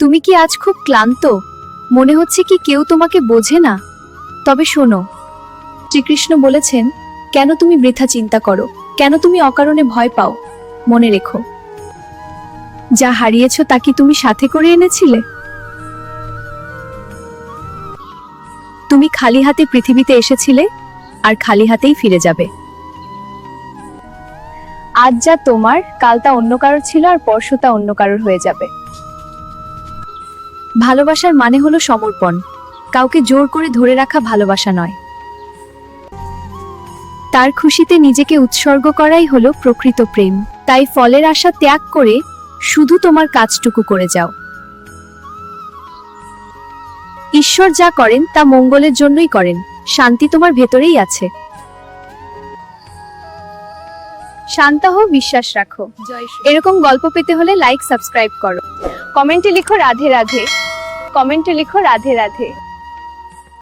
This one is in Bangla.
তুমি কি আজ খুব ক্লান্ত? মনে হচ্ছে কি কেউ তোমাকে বোঝে না? তবে শোনো, শ্রীকৃষ্ণ বলেছেন, কেন তুমি বৃথা চিন্তা করো, কেন তুমি অকারণে ভয় পাও? মনে রেখো, যা হারিয়েছ তা কি তুমি সাথে করে এনেছিলে? তুমি খালি হাতে পৃথিবীতে এসেছিলে, আর খালি হাতেই ফিরে যাবে। আজ যা তোমার, কাল তা অন্য কারোর ছিল, আর পরশু তা অন্য কারোর হয়ে যাবে। ভালোবাসার মানে হলো সমর্পণ, কাউকে জোর করে ধরে রাখা ভালোবাসা নয়। তার খুশিতে নিজেকে উৎসর্গ করাই হলো প্রকৃত প্রেম। তাই ফলের আশা ত্যাগ করে শুধু তোমার কাজটুকু করে যাও। ঈশ্বর যা করেন তা মঙ্গলের জন্যই করেন, শান্তি তোমার ভেতরেই আছে। শান্ত হও, বিশ্বাস রাখো। এরকম গল্প পেতে হলে লাইক, সাবস্ক্রাইব করো। কমেন্টে লিখো রাধে রাধে, কমেন্টে লিখো রাধে রাধে।